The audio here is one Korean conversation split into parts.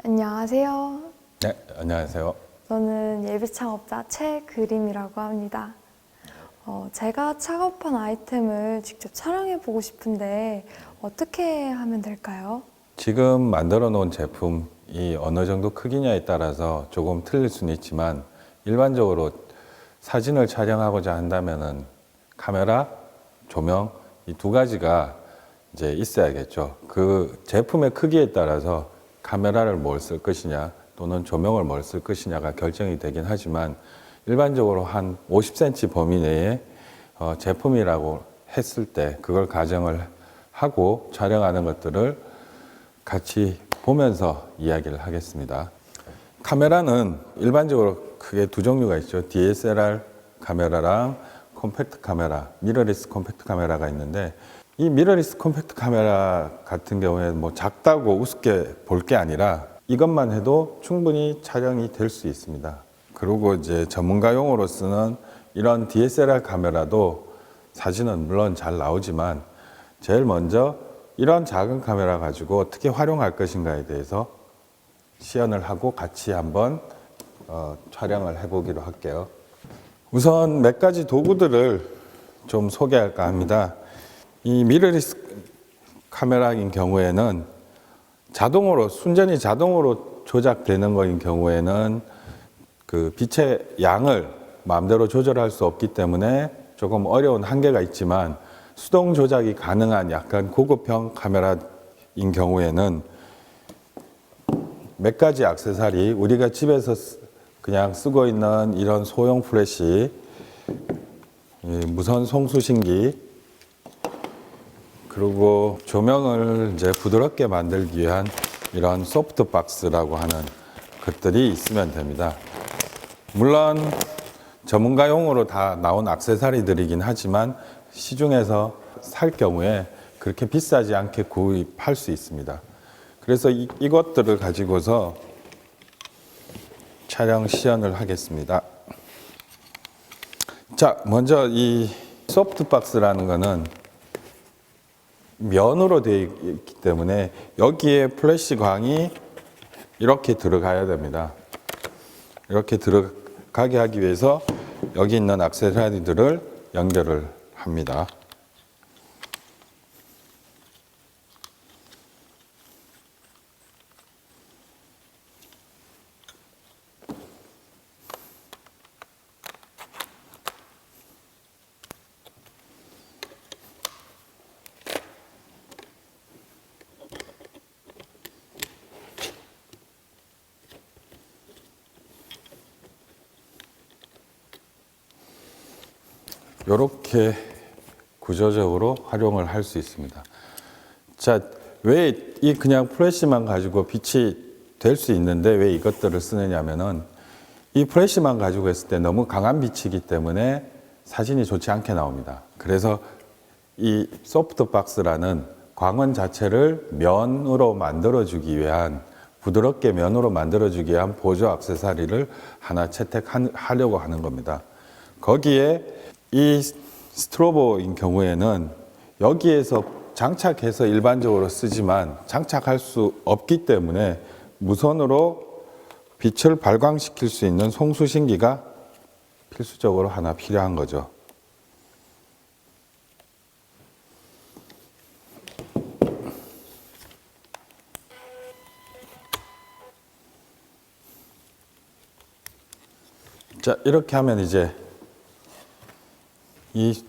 안녕하세요. 네, 안녕하세요. 저는 예비창업자 최그림이라고 합니다. 제가 작업한 아이템을 직접 촬영해보고 싶은데 어떻게 하면 될까요? 지금 만들어 놓은 제품이 어느 정도 크기냐에 따라서 조금 틀릴 수는 있지만 일반적으로 사진을 촬영하고자 한다면은 카메라, 조명 이 두 가지가 이제 있어야겠죠. 그 제품의 크기에 따라서 카메라를 뭘 쓸 것이냐 또는 조명을 뭘 쓸 것이냐가 결정이 되긴 하지만 일반적으로 한 50cm 범위 내에 제품이라고 했을 때 그걸 가정을 하고 촬영하는 것들을 같이 보면서 이야기를 하겠습니다. 카메라는 일반적으로 크게 두 종류가 있죠. DSLR 카메라랑 컴팩트 카메라, 미러리스 컴팩트 카메라가 있는데 이 미러리스 컴팩트 카메라 같은 경우에는 뭐 작다고 우습게 볼 게 아니라 이것만 해도 충분히 촬영이 될 수 있습니다. 그리고 이제 전문가용으로 쓰는 이런 DSLR 카메라도 사진은 물론 잘 나오지만 제일 먼저 이런 작은 카메라 가지고 어떻게 활용할 것인가에 대해서 시연을 하고 같이 한번 촬영을 해보기로 할게요. 우선 몇 가지 도구들을 좀 소개할까 합니다. 이 미러리스 카메라인 경우에는 순전히 자동으로 조작되는 거인 경우에는 그 빛의 양을 마음대로 조절할 수 없기 때문에 조금 어려운 한계가 있지만 수동 조작이 가능한 약간 고급형 카메라인 경우에는 몇 가지 액세서리, 우리가 집에서 그냥 쓰고 있는 이런 소형 플래시, 무선 송수신기, 그리고 조명을 이제 부드럽게 만들기 위한 이런 소프트박스라고 하는 것들이 있으면 됩니다. 물론 전문가용으로 다 나온 액세서리들이긴 하지만 시중에서 살 경우에 그렇게 비싸지 않게 구입할 수 있습니다. 그래서 이것들을 가지고서 촬영 시연을 하겠습니다. 자, 먼저 이 소프트박스라는 거는 면으로 되어 있기 때문에 여기에 플래시 광이 이렇게 들어가야 됩니다. 이렇게 들어가게 하기 위해서 여기 있는 액세서리들을 연결을 합니다. 이렇게 구조적으로 활용을 할 수 있습니다. 자, 왜 이 그냥 플래시만 가지고 빛이 될 수 있는데 왜 이것들을 쓰느냐면은 이 플래시만 가지고 했을 때 너무 강한 빛이기 때문에 사진이 좋지 않게 나옵니다. 그래서 이 소프트박스라는 광원 자체를 면으로 만들어주기 위한 부드럽게 면으로 만들어주기 위한 보조 액세서리를 하나 채택하려고 하는 겁니다. 거기에 이 스트로보인 경우에는 여기에서 장착해서 일반적으로 쓰지만 장착할 수 없기 때문에 무선으로 빛을 발광시킬 수 있는 송수신기가 필수적으로 하나 필요한 거죠. 자, 이렇게 하면 이제 이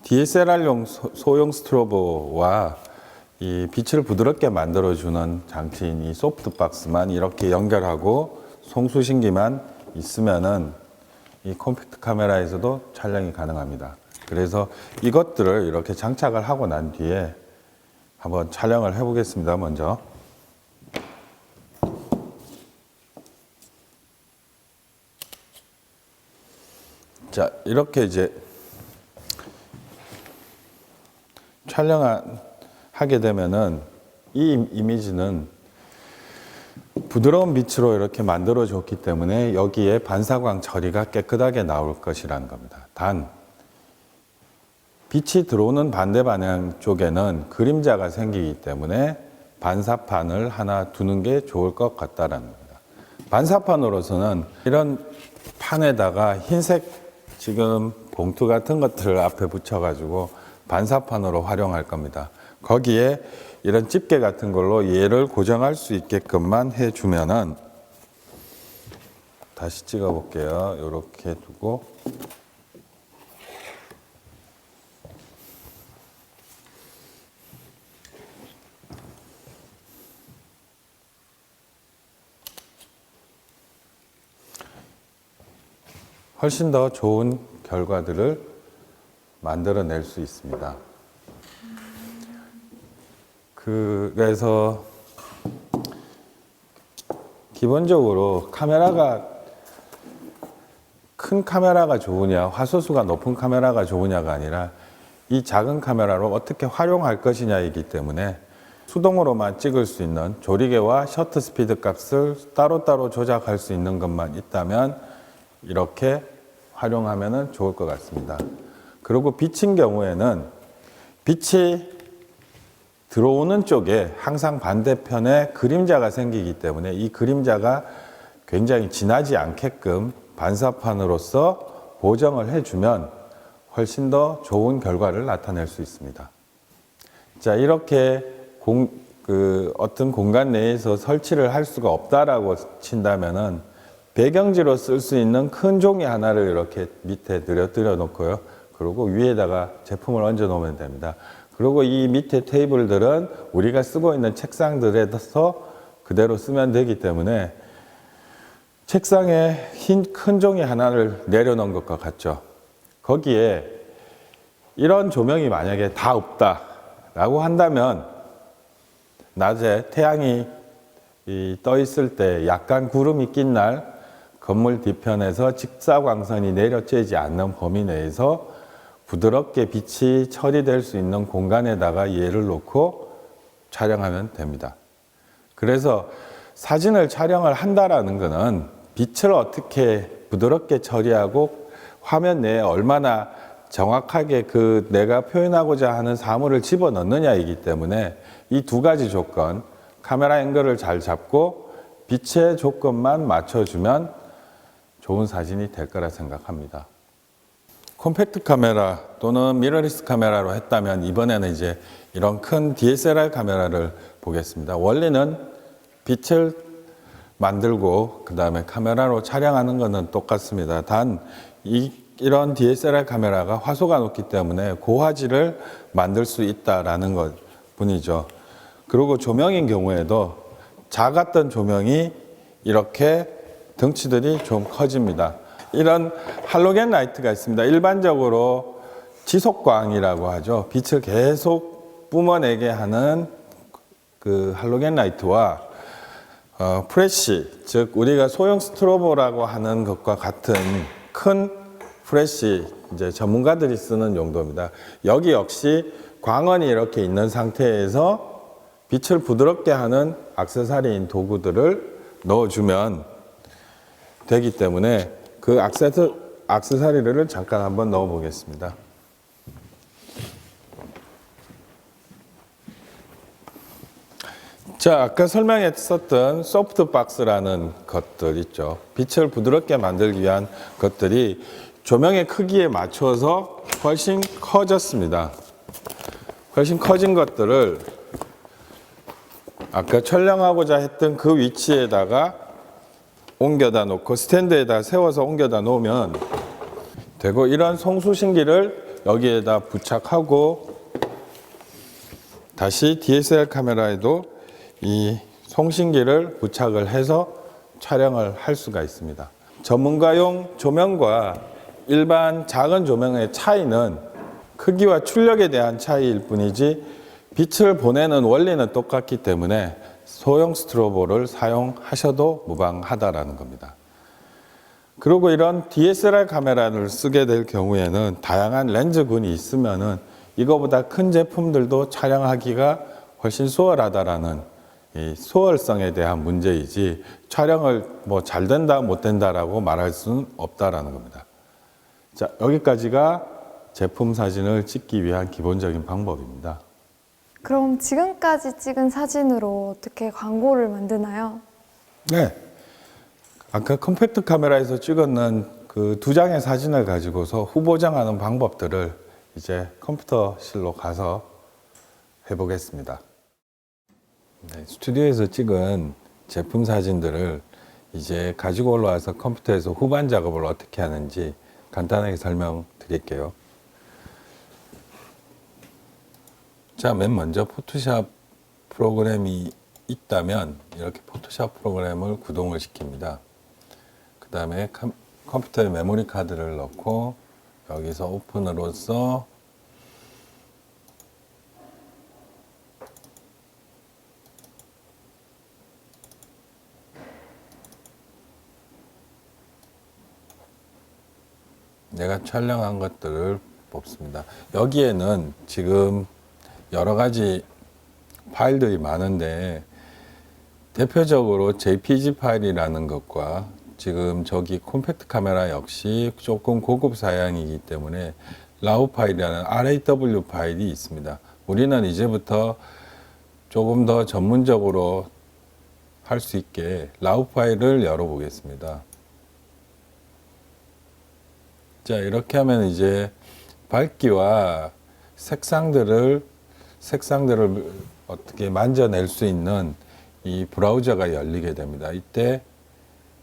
DSLR용 소형 스트로보와 이 빛을 부드럽게 만들어주는 장치인 이 소프트박스만 이렇게 연결하고 송수신기만 있으면은 이 컴팩트 카메라에서도 촬영이 가능합니다. 그래서 이것들을 이렇게 장착을 하고 난 뒤에 한번 촬영을 해보겠습니다. 먼저. 자, 이렇게 이제 촬영하게 되면은 이 이미지는 부드러운 빛으로 이렇게 만들어 줬기 때문에 여기에 반사광 처리가 깨끗하게 나올 것이라는 겁니다. 단 빛이 들어오는 반대 방향 쪽에는 그림자가 생기기 때문에 반사판을 하나 두는 게 좋을 것 같다라는 겁니다. 반사판으로서는 이런 판에다가 흰색 지금 봉투 같은 것들을 앞에 붙여가지고 반사판으로 활용할 겁니다. 거기에 이런 집게 같은 걸로 얘를 고정할 수 있게끔만 해주면은, 다시 찍어 볼게요. 이렇게 두고 훨씬 더 좋은 결과들을 만들어낼 수 있습니다. 그래서 기본적으로 카메라가 큰 카메라가 좋으냐, 화소수가 높은 카메라가 좋으냐가 아니라 이 작은 카메라로 어떻게 활용할 것이냐이기 때문에 수동으로만 찍을 수 있는 조리개와 셔터 스피드 값을 따로따로 조작할 수 있는 것만 있다면 이렇게 활용하면 좋을 것 같습니다. 그리고 빛인 경우에는 빛이 들어오는 쪽에 항상 반대편에 그림자가 생기기 때문에 이 그림자가 굉장히 진하지 않게끔 반사판으로서 보정을 해주면 훨씬 더 좋은 결과를 나타낼 수 있습니다. 자, 이렇게 어떤 공간 내에서 설치를 할 수가 없다라고 친다면은 배경지로 쓸 수 있는 큰 종이 하나를 이렇게 밑에 늘어뜨려 놓고요. 그리고 위에다가 제품을 얹어 놓으면 됩니다. 그리고 이 밑에 테이블들은 우리가 쓰고 있는 책상들에서 그대로 쓰면 되기 때문에 책상에 큰 종이 하나를 내려놓은 것과 같죠. 거기에 이런 조명이 만약에 다 없다라고 한다면 낮에 태양이 떠 있을 때 약간 구름이 낀 날 건물 뒤편에서 직사광선이 내려쬐지 않는 범위 내에서 부드럽게 빛이 처리될 수 있는 공간에다가 얘를 놓고 촬영하면 됩니다. 그래서 사진을 촬영을 한다라는 것은 빛을 어떻게 부드럽게 처리하고 화면 내에 얼마나 정확하게 그 내가 표현하고자 하는 사물을 집어넣느냐이기 때문에 이 두 가지 조건, 카메라 앵글을 잘 잡고 빛의 조건만 맞춰주면 좋은 사진이 될 거라 생각합니다. 콤팩트 카메라 또는 미러리스 카메라로 했다면 이번에는 이제 이런 큰 DSLR 카메라를 보겠습니다. 원리는 빛을 만들고 그 다음에 카메라로 촬영하는 것은 똑같습니다. 단 이런 DSLR 카메라가 화소가 높기 때문에 고화질을 만들 수 있다라는 것 뿐이죠. 그리고 조명인 경우에도 작았던 조명이 이렇게 덩치들이 좀 커집니다. 이런 할로겐 라이트가 있습니다. 일반적으로 지속광이라고 하죠. 빛을 계속 뿜어내게 하는 그 할로겐 라이트와 프레쉬, 즉 우리가 소형 스트로보라고 하는 것과 같은 큰 프레쉬, 이제 전문가들이 쓰는 용도입니다. 여기 역시 광원이 이렇게 있는 상태에서 빛을 부드럽게 하는 액세서리인 도구들을 넣어주면 되기 때문에 그 액세서리를 잠깐 한번 넣어 보겠습니다. 자, 아까 설명했었던 소프트박스라는 것들 있죠. 빛을 부드럽게 만들기 위한 것들이 조명의 크기에 맞춰서 훨씬 커졌습니다. 훨씬 커진 것들을 아까 촬영하고자 했던 그 위치에다가 옮겨다 놓고 스탠드에다 세워서 옮겨다 놓으면 되고, 이런 송수신기를 여기에다 부착하고 다시 DSLR 카메라에도 이 송신기를 부착을 해서 촬영을 할 수가 있습니다. 전문가용 조명과 일반 작은 조명의 차이는 크기와 출력에 대한 차이일 뿐이지 빛을 보내는 원리는 똑같기 때문에 소형 스트로보를 사용하셔도 무방하다라는 겁니다. 그리고 이런 DSLR 카메라를 쓰게 될 경우에는 다양한 렌즈군이 있으면은 이거보다 큰 제품들도 촬영하기가 훨씬 수월하다라는 이 수월성에 대한 문제이지 촬영을 뭐 잘 된다 못 된다라고 말할 수는 없다라는 겁니다. 자, 여기까지가 제품 사진을 찍기 위한 기본적인 방법입니다. 그럼 지금까지 찍은 사진으로 어떻게 광고를 만드나요? 네. 아까 컴팩트 카메라에서 찍었는 그 2장의 사진을 가지고서 후보장하는 방법들을 이제 컴퓨터실로 가서 해보겠습니다. 네, 스튜디오에서 찍은 제품 사진들을 이제 가지고 올라와서 컴퓨터에서 후반 작업을 어떻게 하는지 간단하게 설명드릴게요. 자, 맨 먼저 포토샵 프로그램이 있다면 이렇게 포토샵 프로그램을 구동을 시킵니다. 그 다음에 컴퓨터에 메모리 카드를 넣고 여기서 오픈으로써 내가 촬영한 것들을 뽑습니다. 여기에는 지금 여러 가지 파일들이 많은데 대표적으로 JPG 파일이라는 것과 지금 저기 콤팩트 카메라 역시 조금 고급 사양이기 때문에 라우 파일이라는 RAW 파일이 있습니다. 우리는 이제부터 조금 더 전문적으로 할 수 있게 라우 파일을 열어보겠습니다. 자, 이렇게 하면 이제 밝기와 색상들을 어떻게 만져낼 수 있는 이 브라우저가 열리게 됩니다. 이때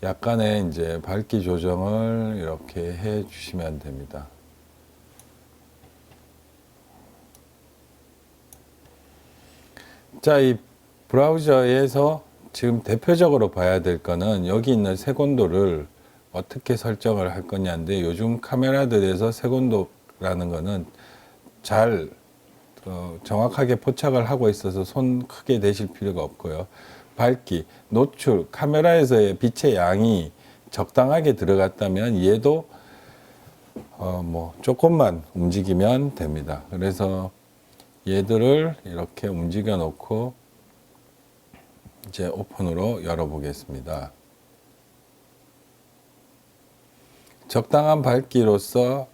약간의 이제 밝기 조정을 이렇게 해 주시면 됩니다. 자, 이 브라우저에서 지금 대표적으로 봐야 될 거는 여기 있는 색온도를 어떻게 설정을 할 거냐인데 요즘 카메라들에서 색온도라는 거는 잘 정확하게 포착을 하고 있어서 손 크게 대실 필요가 없고요. 밝기, 노출, 카메라에서의 빛의 양이 적당하게 들어갔다면 얘도 뭐 조금만 움직이면 됩니다. 그래서 얘들을 이렇게 움직여 놓고 이제 오픈으로 열어 보겠습니다. 적당한 밝기로서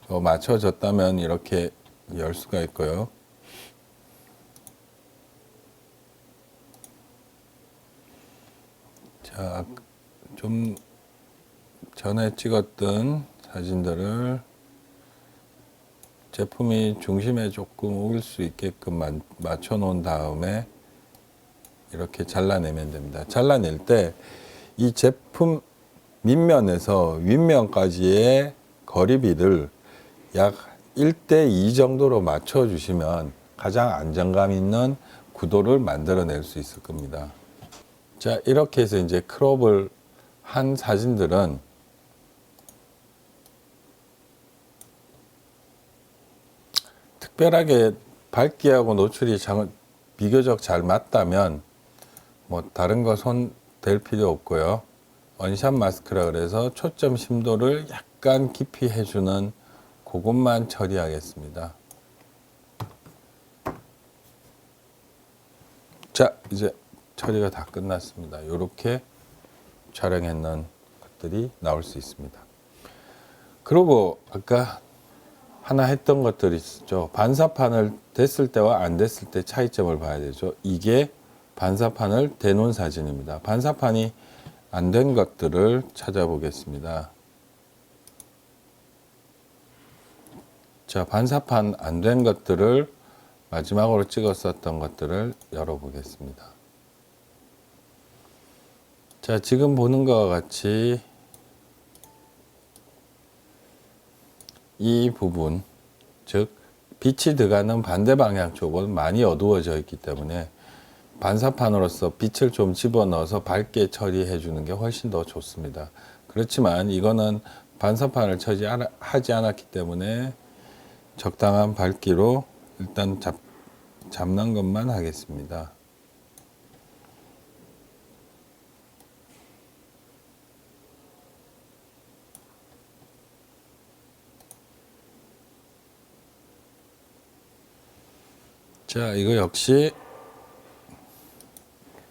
맞춰졌다면 이렇게 열 수가 있고요. 자, 좀 전에 찍었던 사진들을 제품이 중심에 조금 올 수 있게끔 맞춰 놓은 다음에 이렇게 잘라내면 됩니다. 잘라낼 때 이 제품 밑면에서 윗면까지의 거리비를 약 1:2 정도로 맞춰 주시면 가장 안정감 있는 구도를 만들어낼 수 있을 겁니다. 자, 이렇게 해서 이제 크롭을 한 사진들은 특별하게 밝기하고 노출이 비교적 잘 맞다면 뭐 다른 거 손 댈 필요 없고요. 원샷 마스크라 그래서 초점 심도를 약간 깊이 해주는 그것만 처리하겠습니다. 자, 이제 처리가 다 끝났습니다. 이렇게 촬영했는 것들이 나올 수 있습니다. 그리고 아까 하나 했던 것들이 있었죠. 반사판을 됐을 때와 안 됐을 때 차이점을 봐야 되죠. 이게 반사판을 대놓은 사진입니다. 반사판이 안 된 것들을 찾아보겠습니다. 자, 반사판 안 된 것들을 마지막으로 찍었었던 것들을 열어보겠습니다. 자, 지금 보는 것과 같이 이 부분, 즉 빛이 들어가는 반대 방향 쪽은 많이 어두워져 있기 때문에 반사판으로서 빛을 좀 집어넣어서 밝게 처리해 주는 게 훨씬 더 좋습니다. 그렇지만 이거는 반사판을 하지 않았기 때문에 적당한 밝기로 일단 잡는 것만 하겠습니다. 자, 이거 역시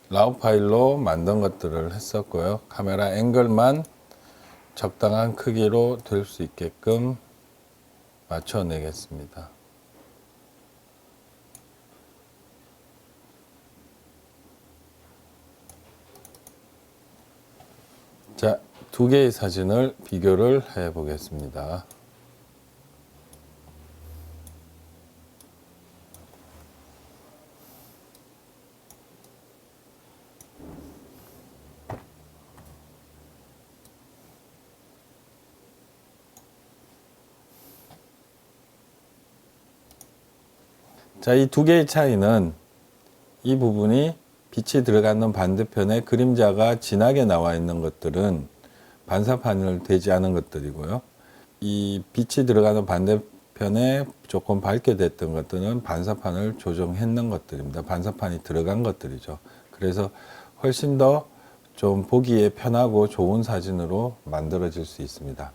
라우 파일로 만든 것들을 했었고요. 카메라 앵글만 적당한 크기로 될 수 있게끔 맞춰내겠습니다. 자, 두 개의 사진을 비교를 해 보겠습니다. 자, 이 두 개의 차이는 이 부분이 빛이 들어가는 반대편에 그림자가 진하게 나와 있는 것들은 반사판을 되지 않은 것들이고요. 이 빛이 들어가는 반대편에 조금 밝게 됐던 것들은 반사판을 조정했는 것들입니다. 반사판이 들어간 것들이죠. 그래서 훨씬 더 좀 보기에 편하고 좋은 사진으로 만들어질 수 있습니다.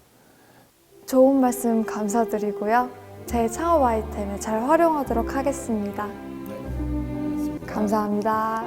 좋은 말씀 감사드리고요. 제 창업 아이템을 잘 활용하도록 하겠습니다. 감사합니다.